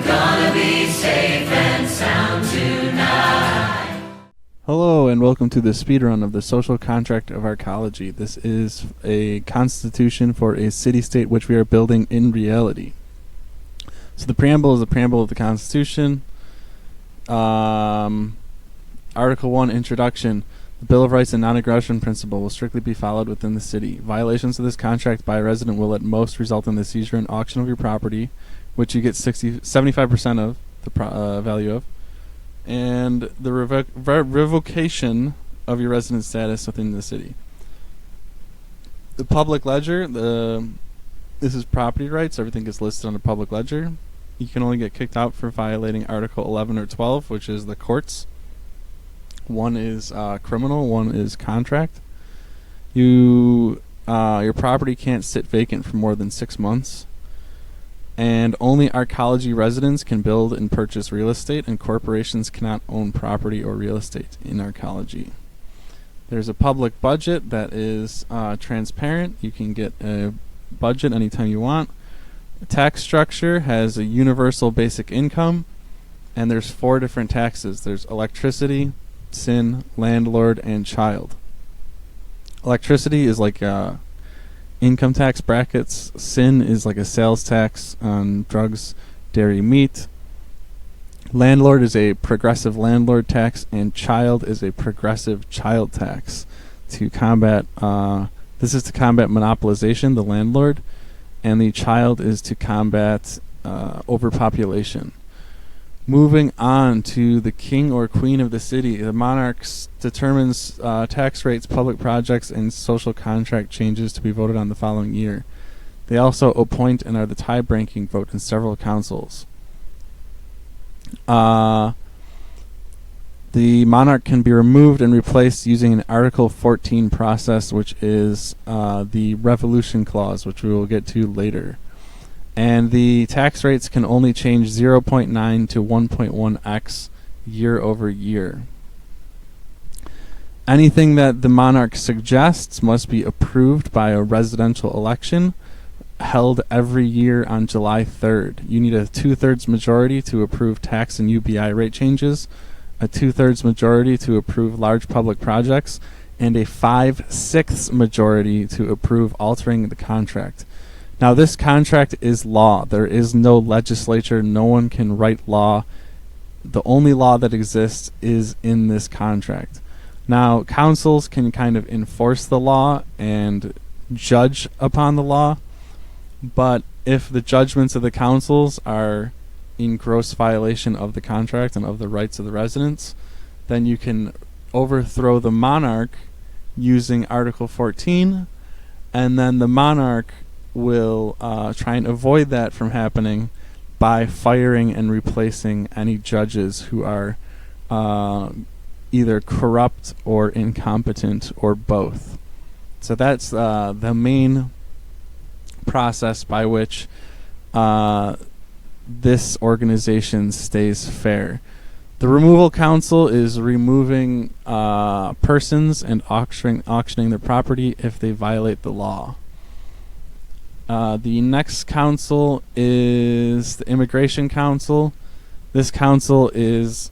gonna be safe and sound tonight. Hello and welcome to the speedrun of the social contract of Arkology. This is a constitution for a city-state which we are building in reality. So the preamble is the preamble of the Constitution. Article 1, Introduction. The Bill of Rights and Non-Aggression Principle will strictly be followed within the city. Violations of this contract by a resident will at most result in the seizure and auction of your property, which you get 75% of the value of, and the revocation of your resident status within the city. The public ledger, this is property rights. Everything gets listed on the public ledger. You can only get kicked out for violating Article 11 or 12, which is the courts. One is criminal, one is contract. Your property can't sit vacant for more than 6 months. And only Arkology residents can build and purchase real estate, and corporations cannot own property or real estate in Arkology. There's a public budget that is transparent. You can get a budget anytime you want. The tax structure has a universal basic income, and there's 4 different taxes. There's electricity, sin, landlord, and child. Electricity is like income tax brackets. Sin is like a sales tax on drugs, dairy, meat. Landlord is a progressive landlord tax, and child is a progressive child tax. To combat, this is to combat monopolization, the landlord, and the child is to combat overpopulation. Moving on to the king or queen of the city, the monarch determines tax rates, public projects, and social contract changes to be voted on the following year. They also appoint and are the tie-breaking vote in several councils. The monarch can be removed and replaced using an Article 14 process, which is the revolution clause, which we will get to later. And the tax rates can only change 0.9 to 1.1x year over year. Anything that the monarch suggests must be approved by a residential election held every year on July 3rd. You need a 2/3 majority to approve tax and UBI rate changes, a 2/3 majority to approve large public projects, and a 5/6 majority to approve altering the contract. Now, this contract is law. There is no legislature. No one can write law. The only law that exists is in this contract. Now, councils can kind of enforce the law and judge upon the law, but if the judgments of the councils are in gross violation of the contract and of the rights of the residents, then you can overthrow the monarch using Article 14, and then the monarch will try and avoid that from happening by firing and replacing any judges who are either corrupt or incompetent or both. So that's the main process by which this organization stays fair. The removal council is removing persons and auctioning their property if they violate the law. The next council is the Immigration Council. This council is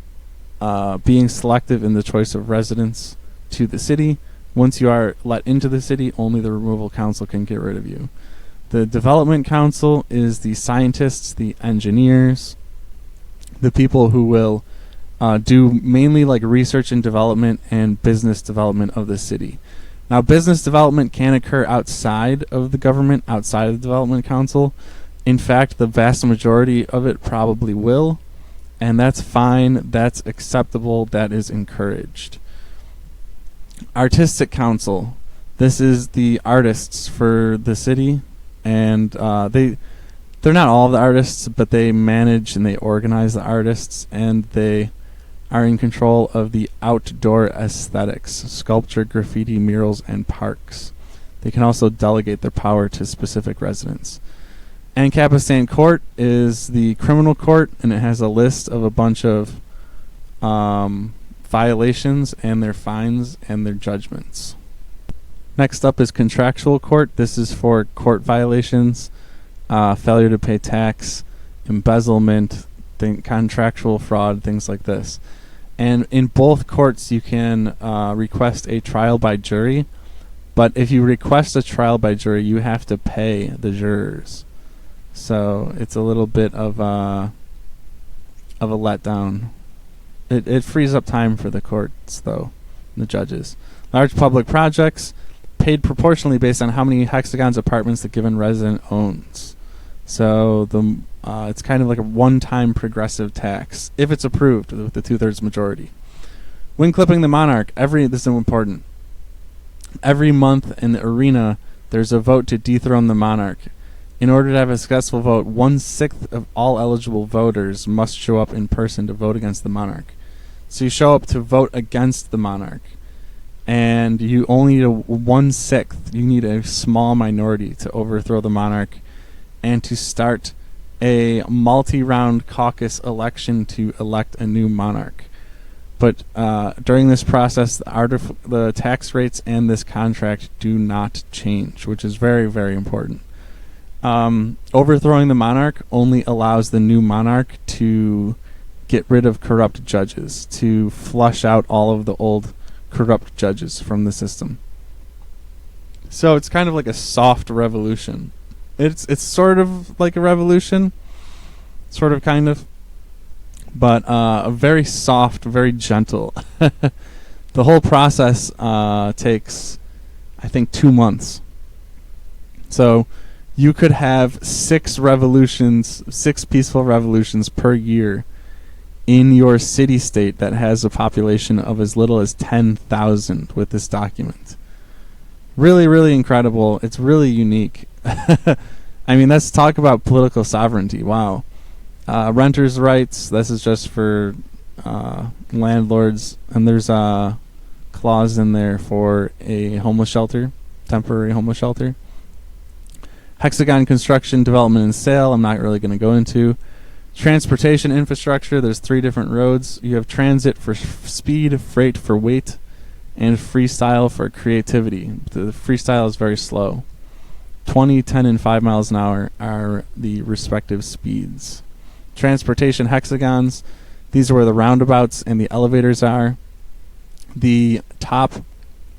being selective in the choice of residents to the city. Once you are let into the city, only the removal council can get rid of you. The Development Council is the scientists, the engineers, the people who will do mainly like research and development and business development of the city. Now, business development can occur outside of the government, outside of the Development Council. In fact, the vast majority of it probably will, and that's fine, that's acceptable, that is encouraged. Artistic Council. This is the artists for the city, and they're not all the artists, but they manage and they organize the artists, and they are in control of the outdoor aesthetics, sculpture, graffiti, murals, and parks. They can also delegate their power to specific residents. Ancapistan Court is the criminal court, and it has a list of a bunch of violations and their fines and their judgments. Next up is contractual court. This is for court violations, failure to pay tax, embezzlement, contractual fraud, things like this. And in both courts, you can request a trial by jury. But if you request a trial by jury, you have to pay the jurors. So it's a little bit of a letdown. It frees up time for the courts, though, the judges. Large public projects paid proportionally based on how many hexagons apartments the given resident owns. So it's kind of like a one-time progressive tax, if it's approved with the 2/3 majority. When clipping the monarch, this is important. Every month in the arena, there's a vote to dethrone the monarch. In order to have a successful vote, 1/6 of all eligible voters must show up in person to vote against the monarch. So you show up to vote against the monarch, and you only need 1/6. You need a small minority to overthrow the monarch and to start a multi-round caucus election to elect a new monarch. But during this process, the tax rates and this contract do not change, which is very, very important. Overthrowing the monarch only allows the new monarch to get rid of corrupt judges, to flush out all of the old corrupt judges from the system. So it's kind of like a soft revolution. It's sort of like a revolution, sort of, kind of, but a very soft, very gentle. The whole process takes, I think, 2 months. So you could have 6 peaceful revolutions per year in your city-state that has a population of as little as 10,000 with this document. Really, really incredible. It's really unique. I mean, let's talk about political sovereignty. Wow. Renters' rights, this is just for landlords. And there's a clause in there for a homeless shelter, temporary homeless shelter. Hexagon construction, development, and sale, I'm not really going to go into. Transportation infrastructure, there's 3 different roads. You have transit for speed, freight for weight, and freestyle for creativity. The freestyle is very slow. 20, 10, and 5 miles an hour are the respective speeds. Transportation hexagons, these are where the roundabouts and the elevators are. The top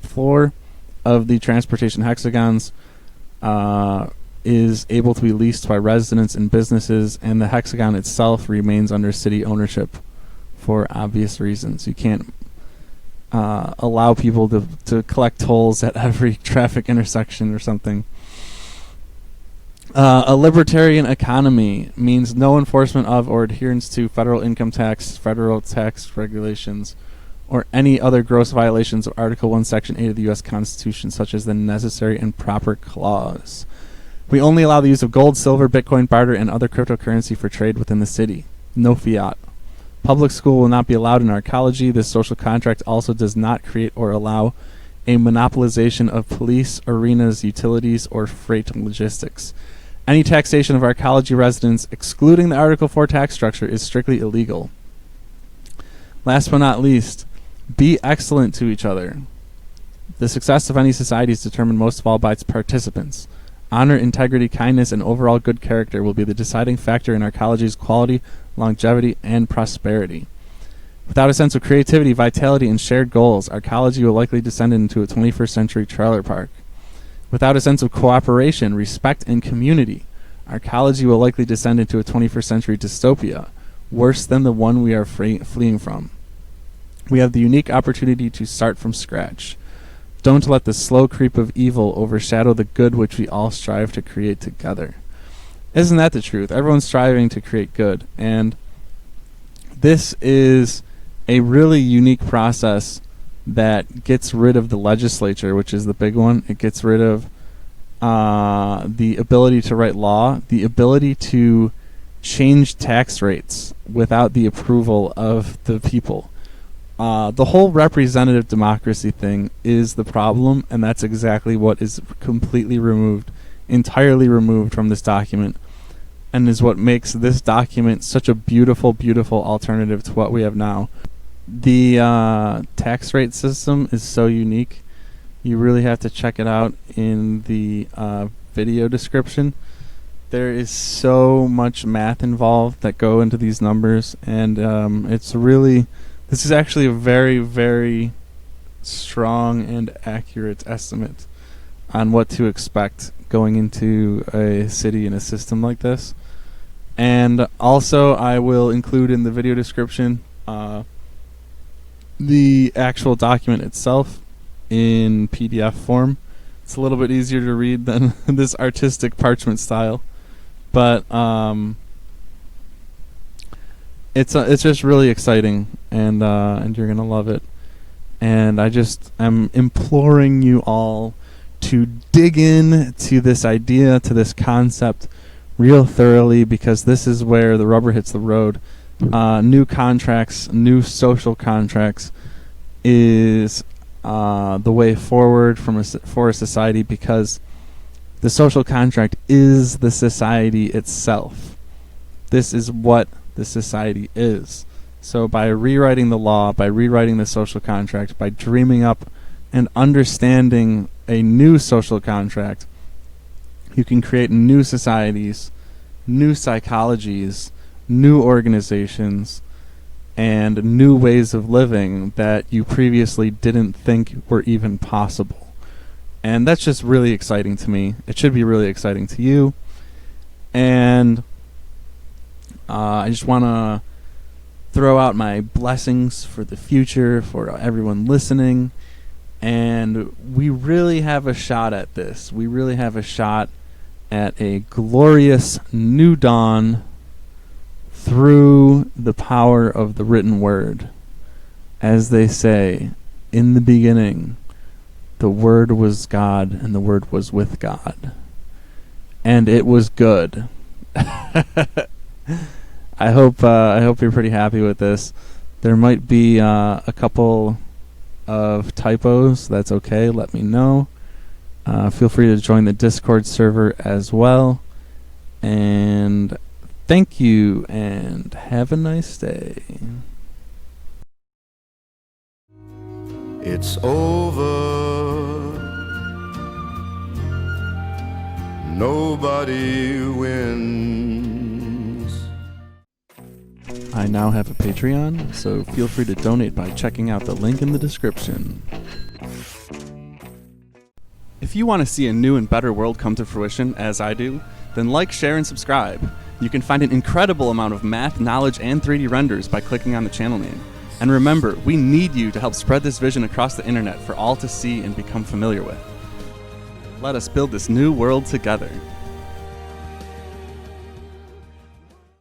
floor of the transportation hexagons is able to be leased by residents and businesses, and the hexagon itself remains under city ownership for obvious reasons. You can't allow people to collect tolls at every traffic intersection or something. A libertarian economy means no enforcement of or adherence to federal income tax, federal tax regulations, or any other gross violations of Article 1, Section 8 of the U.S. Constitution, such as the necessary and proper clause. We only allow the use of gold, silver, Bitcoin, barter, and other cryptocurrency for trade within the city. No fiat. Public school will not be allowed in Arkology. This social contract also does not create or allow a monopolization of police, arenas, utilities, or freight logistics. Any taxation of Arkology residents, excluding the Article 4 tax structure, is strictly illegal. Last but not least, be excellent to each other. The success of any society is determined most of all by its participants. Honor, integrity, kindness, and overall good character will be the deciding factor in Arkology's quality, longevity, and prosperity. Without a sense of creativity, vitality, and shared goals, Arkology will likely descend into a 21st century trailer park. Without a sense of cooperation, respect, and community, Arkology will likely descend into a 21st century dystopia, worse than the one we are fleeing from. We have the unique opportunity to start from scratch. Don't let the slow creep of evil overshadow the good which we all strive to create together. Isn't that the truth? Everyone's striving to create good. And this is a really unique process that gets rid of the legislature, which is the big one. It gets rid of the ability to write law, the ability to change tax rates without the approval of the people. The whole representative democracy thing is the problem, and that's exactly what is completely removed, entirely removed from this document, and is what makes this document such a beautiful, beautiful alternative to what we have now. The tax rate system is so unique. You really have to check it out in the video description. There is so much math involved that go into these numbers, and this is actually a very, very strong and accurate estimate on what to expect going into a city in a system like this. And also, I will include in the video description the actual document itself in PDF form. It's a little bit easier to read than this artistic parchment style, but it's just really exciting, and you're gonna love it. And I'm imploring you all to dig in to this idea, to this concept, real thoroughly, because this is where the rubber hits the road. New contracts, new social contracts is the way forward for a society, because the social contract is the society itself. This is what the society is. So by rewriting the law, by rewriting the social contract, by dreaming up and understanding a new social contract, you can create new societies, new psychologies, new organizations, and new ways of living that you previously didn't think were even possible. And that's just really exciting to me. It should be really exciting to you. And I just want to throw out my blessings for the future, for everyone listening. And we really have a shot at this. We really have a shot at a glorious new dawn through the power of the written word. As they say, in the beginning, the Word was God, and the Word was with God. And it was good. I hope you're pretty happy with this. There might be a couple of typos. That's okay. Let me know. Feel free to join the Discord server as well. And thank you, and have a nice day. It's over. Nobody wins. I now have a Patreon, so feel free to donate by checking out the link in the description. If you want to see a new and better world come to fruition, as I do, then like, share, and subscribe. You can find an incredible amount of math, knowledge, and 3D renders by clicking on the channel name. And remember, we need you to help spread this vision across the internet for all to see and become familiar with. Let us build this new world together.